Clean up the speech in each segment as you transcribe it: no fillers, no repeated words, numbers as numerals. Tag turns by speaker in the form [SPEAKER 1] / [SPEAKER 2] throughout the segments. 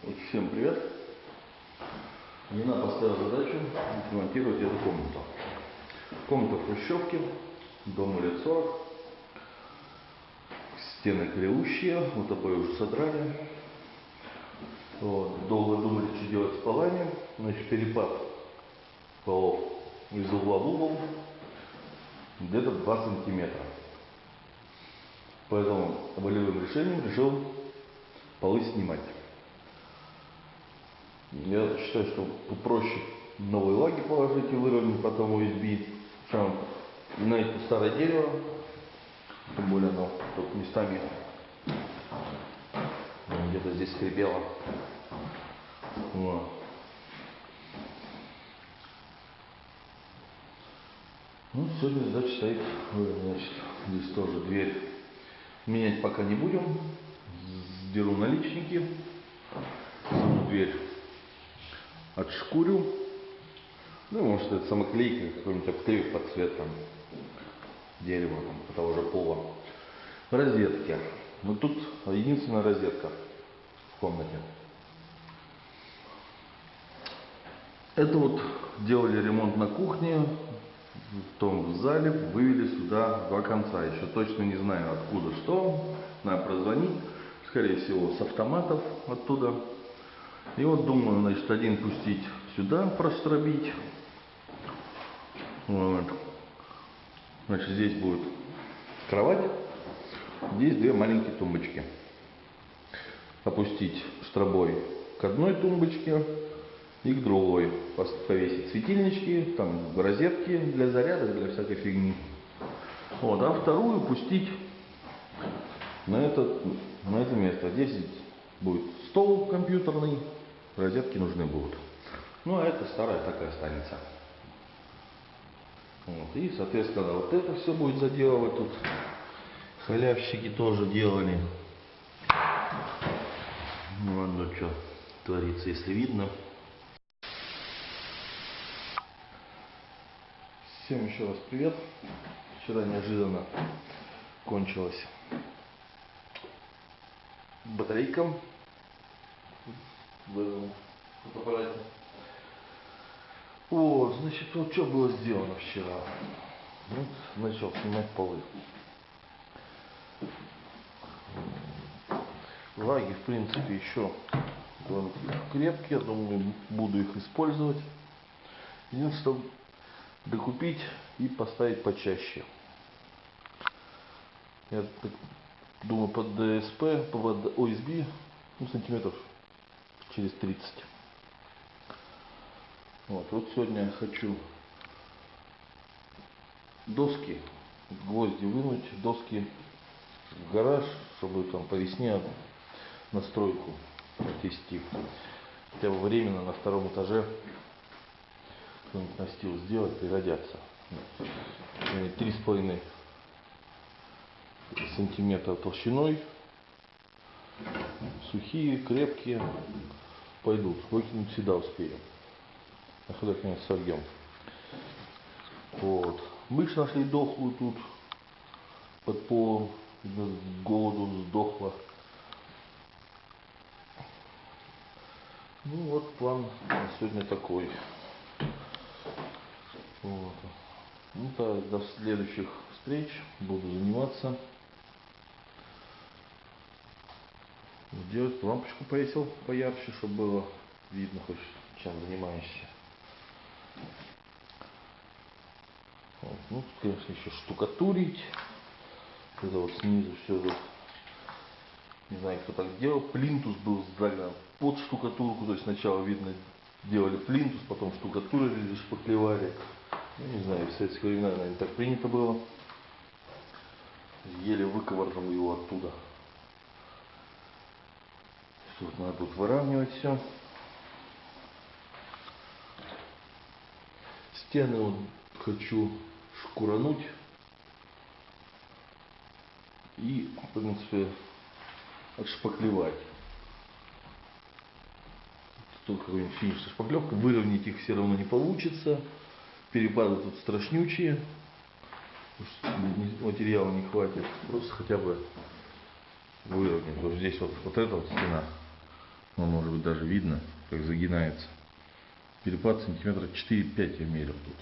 [SPEAKER 1] Всем привет! Жена поставила задачу отремонтировать эту комнату. Комната в хрущевке, дому лет 40, стены кривущие, вот обои уже содрали. Вот. Долго думали, что делать с полами. Значит, перепад полов из угла в угол где-то 2 сантиметра. Поэтому волевым решением решил полы снимать. Я считаю, что попроще новые лаги положить и выровнять, потом USB, чем на это старое дерево. Тем более оно тут местами где-то здесь скрипело. Вот. Ну, сегодня задача стоит, значит, здесь тоже дверь менять пока не будем. Сдеру наличники, дверь отшкурю. Ну, может, это самоклейка, какой-нибудь обклеек под цвет там дерева, там, того же пола. Розетки. Ну, тут единственная розетка в комнате. Это вот делали ремонт на кухне, в том зале, вывели сюда 2 конца. Еще точно не знаю, откуда что. Надо прозвонить. Скорее всего, с автоматов оттуда. И вот думаю, значит, один пустить сюда, простробить. Вот. Значит, здесь будет кровать. Здесь 2 маленькие тумбочки. Опустить стробой к одной тумбочке и к другой. Повесить светильнички, там розетки для заряда, для всякой фигни. Вот, а вторую пустить на это место. Здесь будет стол компьютерный, розетки нужны будут. Ну, а это старая так и останется. Вот, и, соответственно, вот это все будет заделывать тут. Халявщики тоже делали. Ну, ладно, что творится, если видно. Всем еще раз привет. Вчера неожиданно кончилась батарейка в этом фотоаппарате. Вот, значит, вот что было сделано вчера. Вот, начал снимать полы. Лаги, в принципе, еще крепкие, я думаю, буду их использовать. Единственное, докупить и поставить почаще. Я так думаю, под ДСП, под ОСБ, ну, сантиметров через 30. Вот сегодня я хочу доски, гвозди вынуть, доски в гараж, чтобы там по весне на стройку отвезти. Хотя бы временно на 2-м этаже какой-нибудь настил сделать, пригодятся. 3,5 сантиметра толщиной, сухие, крепкие, пойдут, выкинуть всегда успеем. А сюда, конечно, сольем. Вот. Мышь нашли дохлую тут под полом, с голоду сдохла. Ну вот план на сегодня такой. Вот. Ну, до следующих встреч, буду заниматься. Делать лампочку повесил поярче, чтобы было видно хоть чем занимаешься. Вот. Ну, конечно, еще штукатурить. Это вот снизу все тут. Не знаю, кто так делал. Плинтус был загнан под штукатурку. То есть сначала, видно, делали плинтус, потом штукатурили, шпаклевали. Ну, не знаю, в советские времена, наверное, так принято было. Еле выковырнул его оттуда. Тут надо будет выравнивать все. Стены вот хочу шкурануть. И, в принципе, отшпаклевать. Тут какой-нибудь финиш со шпаклевкой. Выровнять их все равно не получится. Перепады тут страшнючие. Материала не хватит. Просто хотя бы выровнять. Вот здесь вот эта вот стена Ну, может быть, даже видно, как загинается. Перепад сантиметра 4-5 я мерил тут.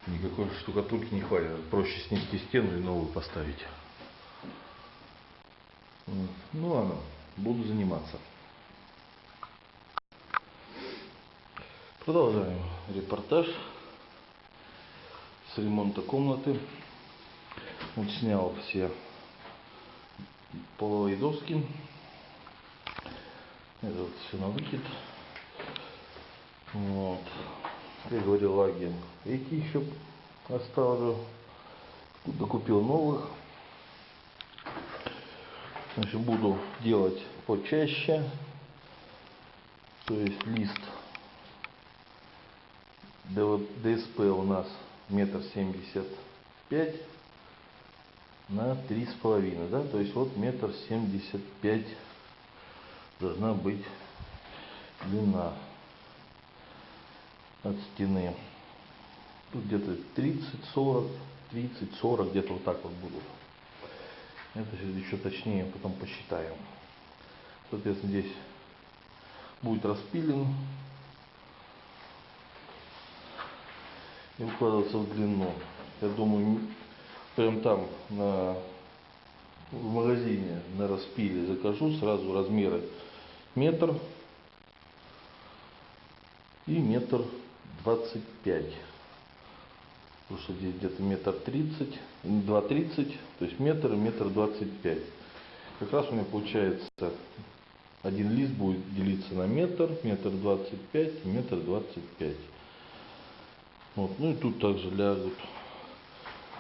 [SPEAKER 1] Никакой штукатурки не хватит. Проще снести стену и новую поставить. Ну ладно, буду заниматься. Продолжаем репортаж с ремонта комнаты. Вот снял все половые доски. Это вот все на выкид. Вот. Как я говорил, лаги эти еще оставлю. Докупил новых. Значит, буду делать почаще. То есть лист ДСП у нас 1,75 на 3,5, да, то есть вот 1,75 м должна быть длина от стены. Тут где-то 30-40, 30-40, где-то вот так вот будут. Это еще точнее потом посчитаем. Соответственно, здесь будет распилен и укладываться в длину. Я думаю, прям там в магазине на распиле закажу сразу размеры метр и 1,25 м. Потому что здесь где-то 1,30 м, 2,30 м, то есть метр и 1,25 м. Как раз у меня получается один лист будет делиться на метр, 1,25 м, 1,25 м. Вот. Ну и тут также лягут.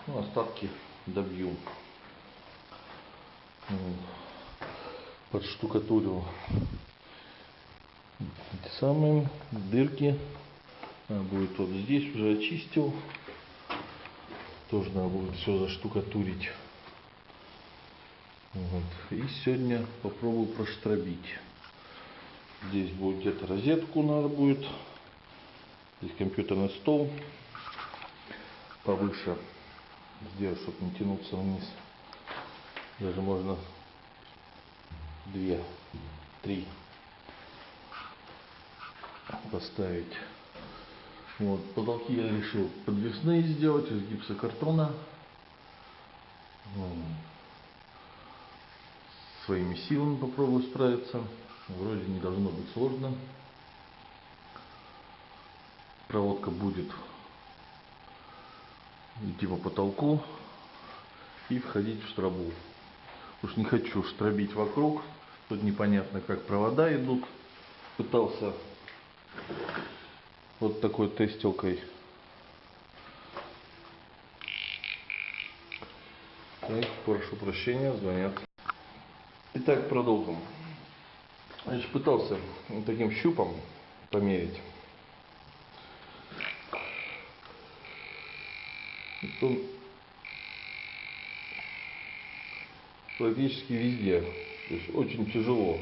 [SPEAKER 1] Ну, остатки добью. Подштукатурил эти самые дырки. Будет вот здесь уже очистил. Тоже надо будет все заштукатурить. Вот. И сегодня попробую проштробить. Здесь будет где-то розетку надо будет. Здесь компьютерный стол. Повыше сделать, чтобы не тянуться вниз. Даже можно 2-3 поставить. Вот. Потолки я решил подвесные сделать из гипсокартона. Своими силами попробую справиться. Вроде не должно быть сложно. Проводка будет идти по потолку и входить в стробу. Уж не хочу штробить вокруг. Тут непонятно, как провода идут. Пытался вот такой тестилкой. Так, прошу прощения, звонят. Итак, продолжим. Значит, пытался вот таким щупом померить. Он практически везде. То есть очень тяжело.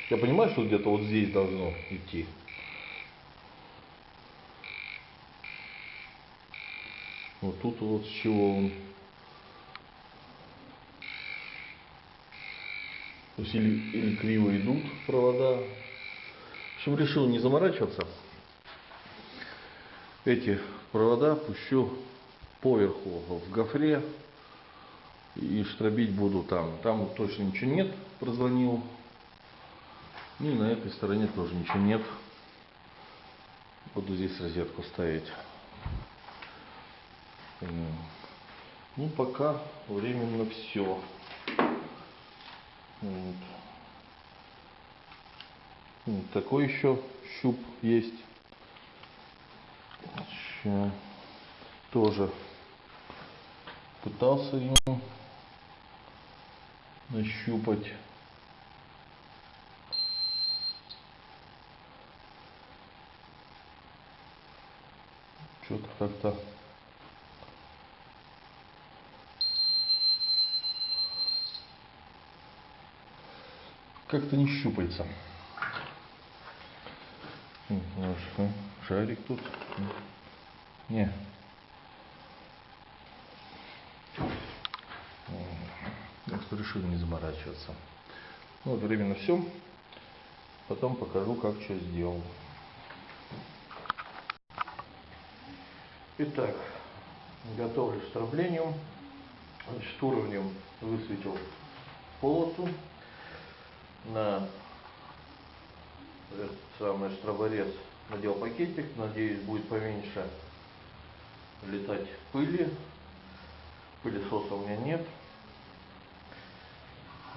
[SPEAKER 1] Я понимаю, что где-то вот здесь должно идти. Вот тут вот с чего он. То есть или криво идут провода. В общем, решил не заморачиваться. Эти провода пущу поверху в гофре и штробить буду там. Там точно ничего нет, прозвонил. И на этой стороне тоже ничего нет. Буду здесь розетку ставить. Ну, пока временно все. Вот. Вот такой еще щуп есть. Еще тоже пытался ему нащупать. Что-то как-то не щупается. Шарик тут. Не. Так что решил не заморачиваться. Вот временно все. Потом покажу, как что сделал. Итак, готовлю к строблению. Значит, уровнем высветил полосу. На этот самый строборез надел пакетик. Надеюсь, будет поменьше летать пыли. Пылесоса у меня нет.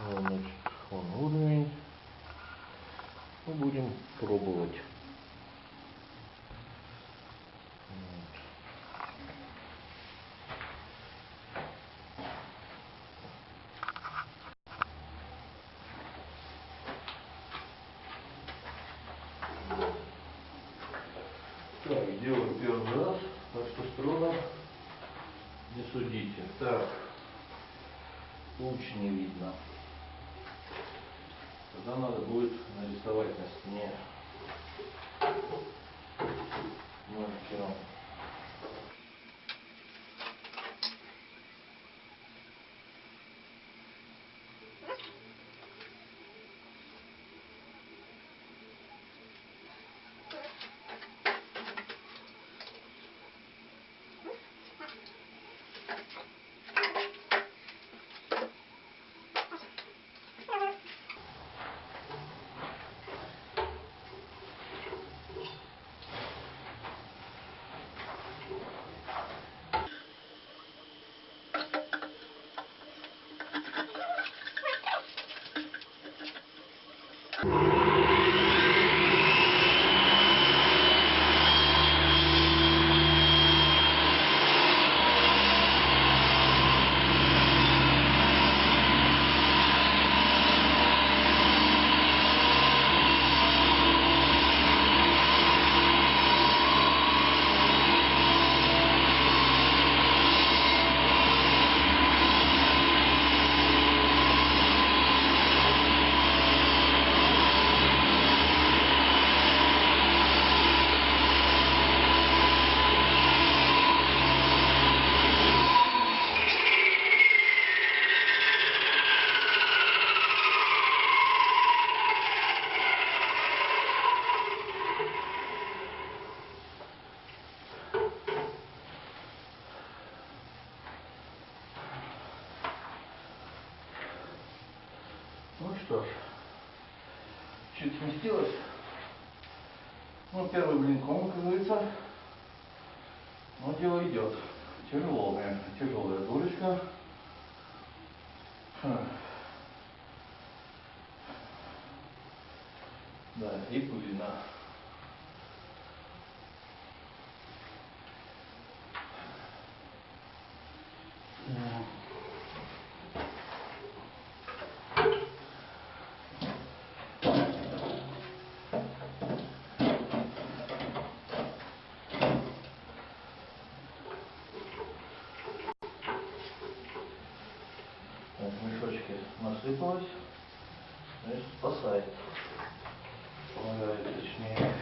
[SPEAKER 1] Вот, значит, он уровень. Мы будем пробовать. Так, делаю первый раз, так что строго не судите. Так, луч не видно. Тогда надо будет нарисовать на стене маркером. Ну что ж, чуть сместилось. Ну, первый блинком, как говорится. Но дело идет. Тяжелая дурочка. Да, и пыльно. Так, мешочки насыпалось. Значит, спасает. Помогает, точнее.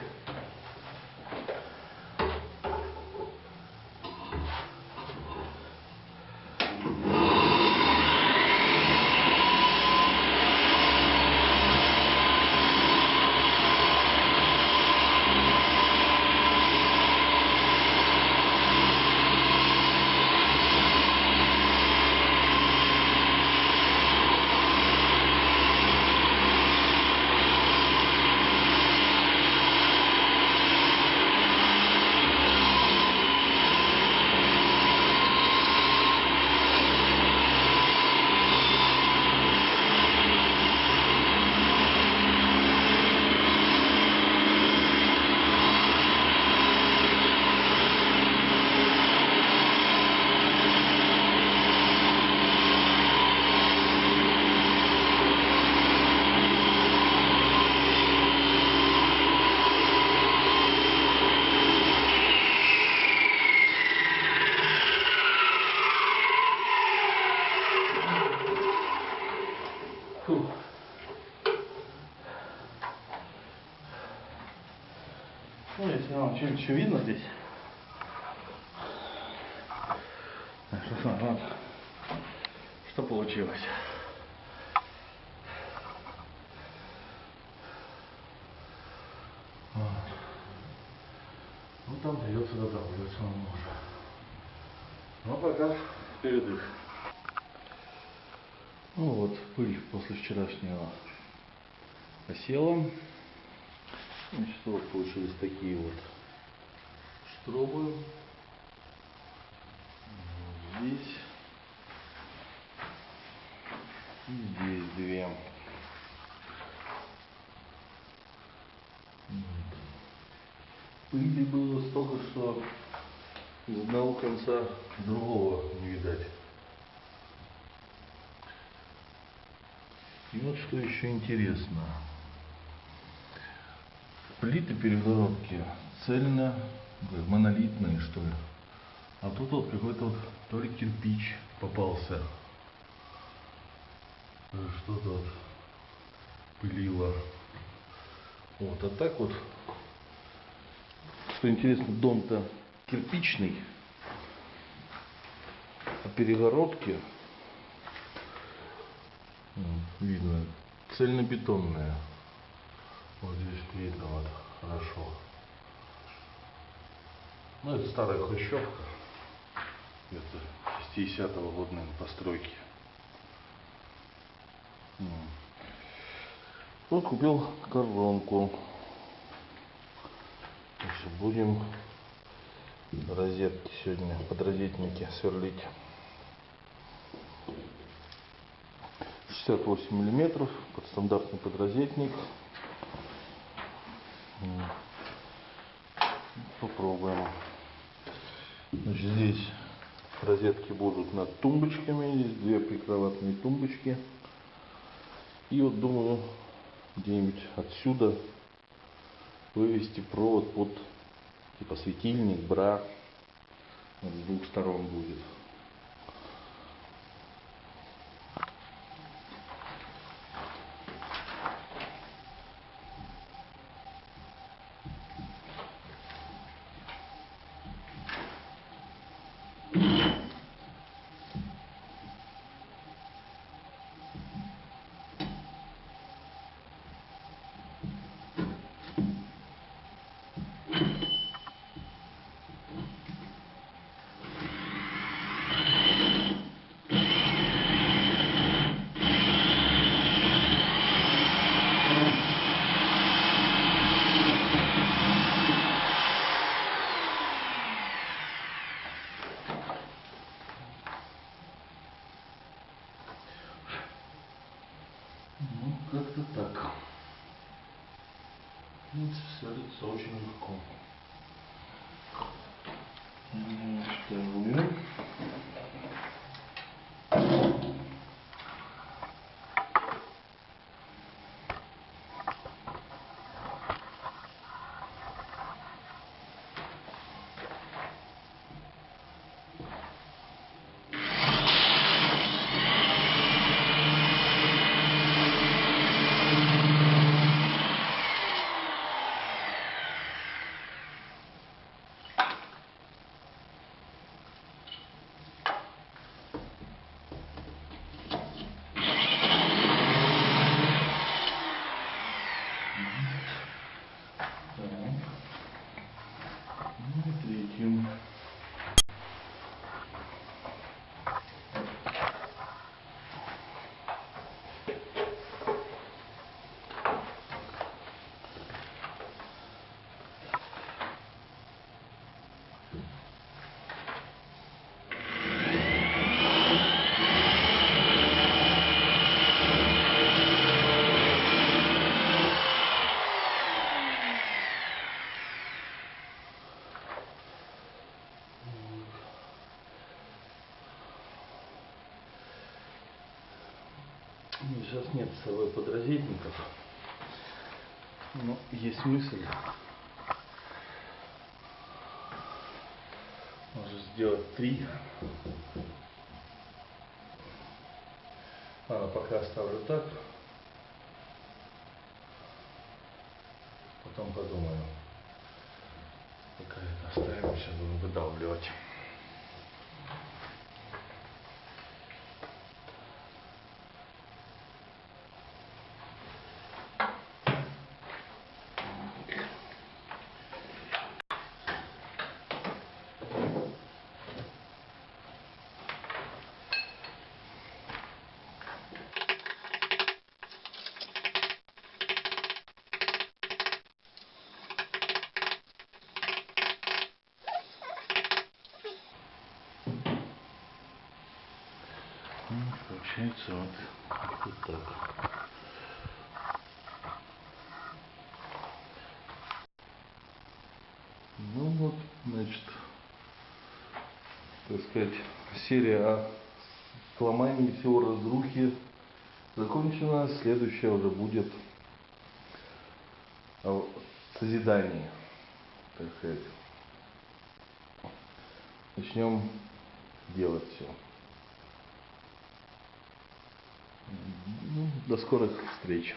[SPEAKER 1] Фу. Ну, если вам что-нибудь еще видно здесь. Что получилось? там придется додавливать самому уже. Но пока передых. Ну вот, пыль после вчерашнего осела. Значит, вот получились такие вот штробы. Здесь и здесь две. Пыли было столько, что из одного конца другого не видать. И вот что еще интересно. Плиты перегородки цельно, монолитные что ли. А тут вот какой-то вот то ли кирпич попался. Что-то вот пылило. Вот, а так вот, что интересно, дом-то кирпичный, а перегородки, видно, цельнобетонные. Вот здесь видно вот хорошо. Ну, это старая хрущевка. Это 60-го года, наверное, постройки. Вот купил коронку. Значит, будем розетки сегодня, подрозетники сверлить. 68 миллиметров, под стандартный подрозетник. Попробуем. Значит, здесь розетки будут над тумбочками. Здесь две прикроватные тумбочки. И вот думаю, где-нибудь отсюда вывести провод под типа светильник, бра. Вот с двух сторон будет. Ну, как-то так. В принципе, сварится очень легко. Вторую. Третью. Сейчас нет с собой подрозетников, но есть мысль, может сделать 3. Пока оставлю так, потом подумаю. Пока это оставим, сейчас будем выдавливать. получится вот так. Ну вот, значит, так сказать, серия о сломании всего разрухи закончена. Следующая уже будет о созидании, так сказать. Начнем делать все. Ну, до скорых встреч.